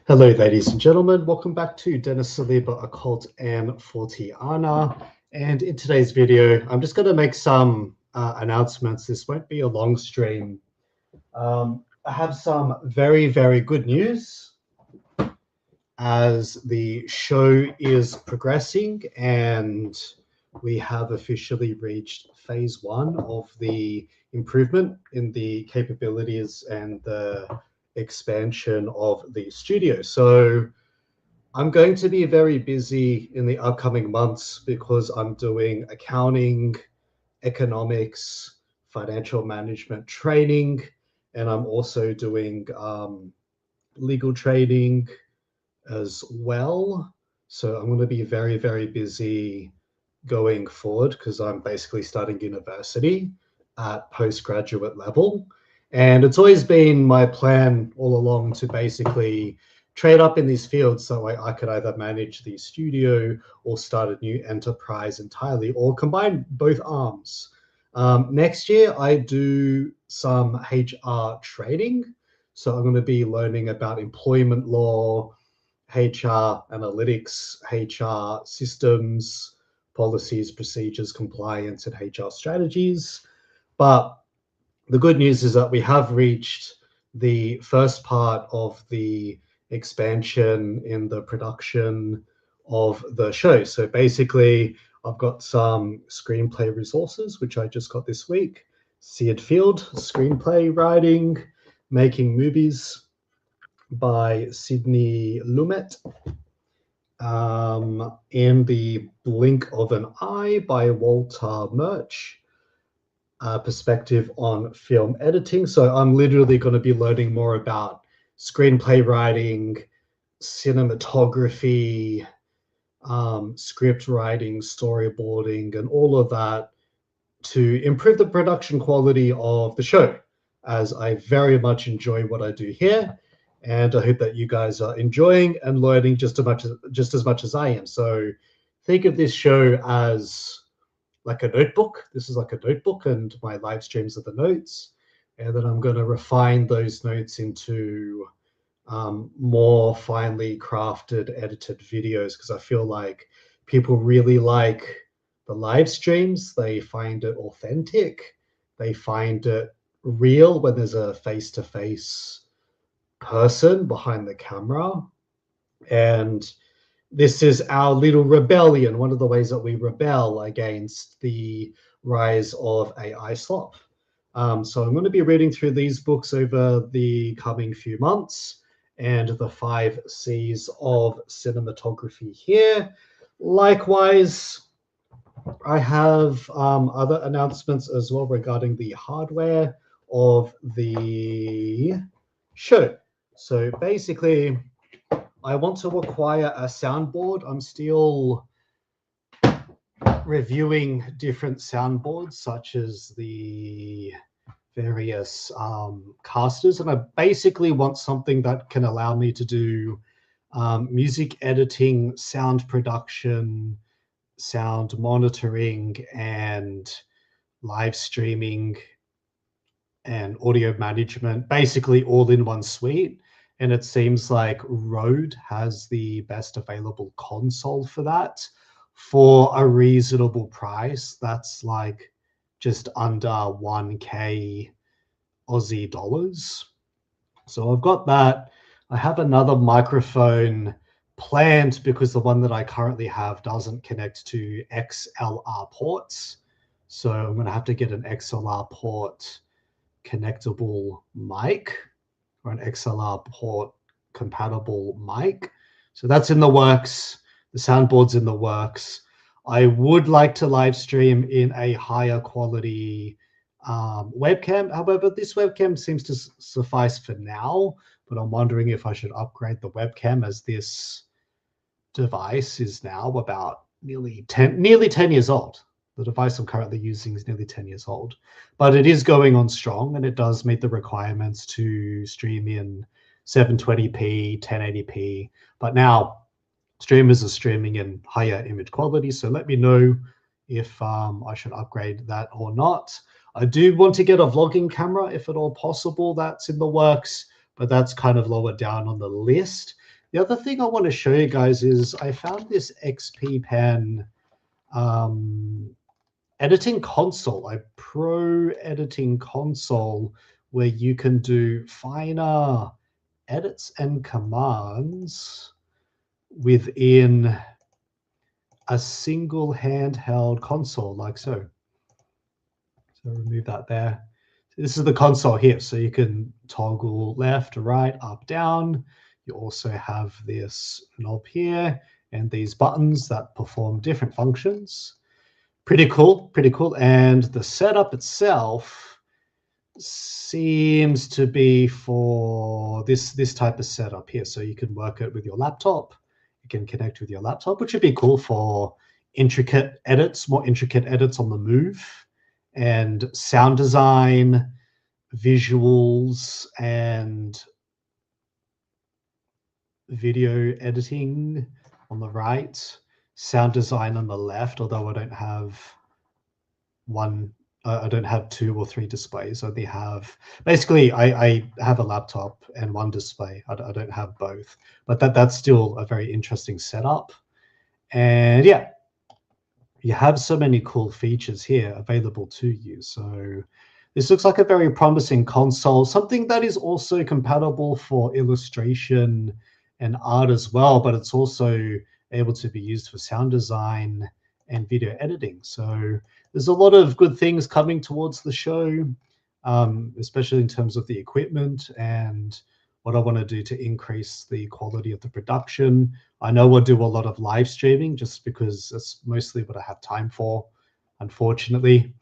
Hello, ladies and gentlemen. Welcome back to Saliba Occult Forteana. And in today's video, I'm just going to make some announcements. This won't be a long stream. I have some very, very good news as the show is progressing and we have officially reached phase 1 of the improvement in the capabilities and the expansion of the studio. So I'm going to be very busy in the upcoming months because I'm doing accounting, economics, financial management training, and I'm also doing legal training as well. So I'm going to be very, very busy going forward because I'm basically starting university at postgraduate level. And it's always been my plan all along to basically trade up in these fields so I could either manage the studio or start a new enterprise entirely or combine both arms. Next year, I do some HR training. So I'm going to be learning about employment law, HR analytics, HR systems, policies, procedures, compliance, and HR strategies. But the good news is that we have reached the first part of the expansion in the production of the show. So basically, I've got some screenplay resources, which I just got this week. Seared Field, screenplay writing, making movies by Sidney Lumet. In the Blink of an Eye by Walter Murch. Perspective on film editing. So I'm literally going to be learning more about screenplay writing, cinematography, script writing, storyboarding, and all of that to improve the production quality of the show, as I very much enjoy what I do here. And I hope that you guys are enjoying and learning just as much as I am. So think of this show as like a notebook. This is like a notebook, and my live streams are the notes. And then I'm going to refine those notes into more finely crafted, edited videos, because I feel like people really like the live streams. They find it authentic. They find it real when there's a face-to-face person behind the camera. And this is our little rebellion, one of the ways that we rebel against the rise of AI slop. So I'm going to be reading through these books over the coming few months, and the 5 C's of cinematography here. Likewise, I have other announcements as well regarding the hardware of the show. So basically, I want to acquire a soundboard. I'm still reviewing different soundboards, such as the various casters, and I basically want something that can allow me to do music editing, sound production, sound monitoring, and live streaming and audio management, basically all in one suite. And it seems like Rode has the best available console for that for a reasonable price. That's like just under 1K Aussie dollars. So I've got that. I have another microphone planned because the one that I currently have doesn't connect to XLR ports. So I'm going to have to get an XLR port connectable mic, or an XLR port compatible mic. So that's in the works. The soundboard's in the works. I would like to live stream in a higher quality webcam. However, this webcam seems to suffice for now, but I'm wondering if I should upgrade the webcam, as this device is now about nearly 10 years old. The device I'm currently using is nearly 10 years old, but it is going on strong, and it does meet the requirements to stream in 720p, 1080p. But now streamers are streaming in higher image quality, so let me know if I should upgrade that or not. I do want to get a vlogging camera, if at all possible. That's in the works, but that's kind of lower down on the list. The other thing I want to show you guys is I found this XP Pen editing console, a pro editing console where you can do finer edits and commands within a single handheld console like so. So remove that there. This is the console here, so you can toggle left, right, up, down. You also have this knob here and these buttons that perform different functions. Pretty cool, pretty cool. And the setup itself seems to be for this type of setup here. So you can work it with your laptop. You can connect with your laptop, which would be cool for intricate edits, more intricate edits on the move, and sound design, visuals, and video editing on the right, sound design on the left, although I don't have one, I don't have 2 or 3 displays. I only have, basically I have a laptop and one display. I don't have both, but that's still a very interesting setup. And yeah, you have so many cool features here available to you. So this looks like a very promising console, something that is also compatible for illustration and art as well, but it's also able to be used for sound design and video editing. So there's a lot of good things coming towards the show, especially in terms of the equipment and what I want to do to increase the quality of the production. I know we'll do a lot of live streaming just because that's mostly what I have time for, unfortunately.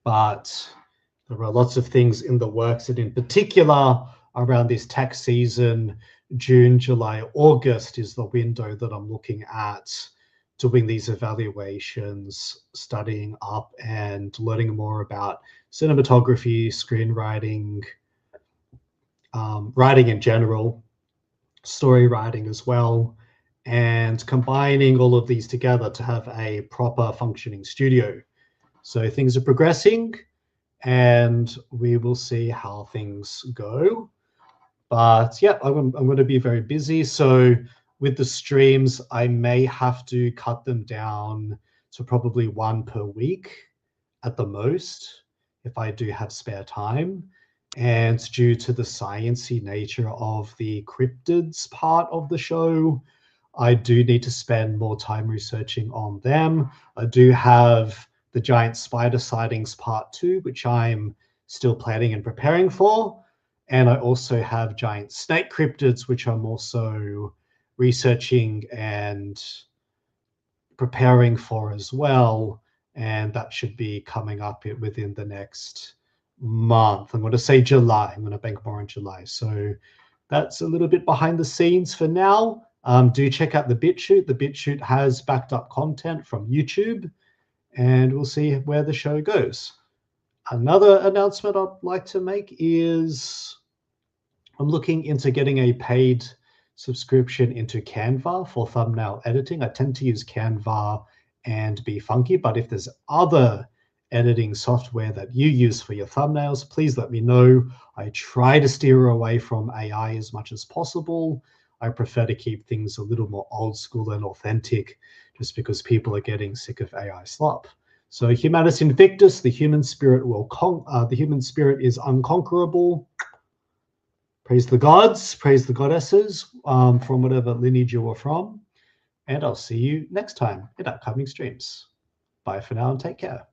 But there are lots of things in the works, and in particular around this tax season, June, July, August is the window that I'm looking at doing these evaluations, studying up and learning more about cinematography, screenwriting, writing in general, story writing as well, and combining all of these together to have a proper functioning studio. So things are progressing, and we will see how things go. But yeah, I'm going to be very busy. So with the streams, I may have to cut them down to probably 1 per week at the most, if I do have spare time. And due to the sciencey nature of the cryptids part of the show, I do need to spend more time researching on them. I do have the Giant Spider Sightings Part 2, which I'm still planning and preparing for. And I also have Giant Snake Cryptids, which I'm also researching and preparing for as well. And that should be coming up within the next month. I'm going to say July. I'm going to bank more in July. So that's a little bit behind the scenes for now. Do check out the BitChute. The BitChute has backed up content from YouTube, and we'll see where the show goes. Another announcement I'd like to make is I'm looking into getting a paid subscription into Canva for thumbnail editing. I tend to use Canva and BeFunky, but if there's other editing software that you use for your thumbnails, please let me know. I try to steer away from AI as much as possible. I prefer to keep things a little more old school and authentic, just because people are getting sick of AI slop. So Humanus Invictus, the human spirit the human spirit is unconquerable. Praise the gods, praise the goddesses, from whatever lineage you are from. And I'll see you next time in upcoming streams. Bye for now and take care.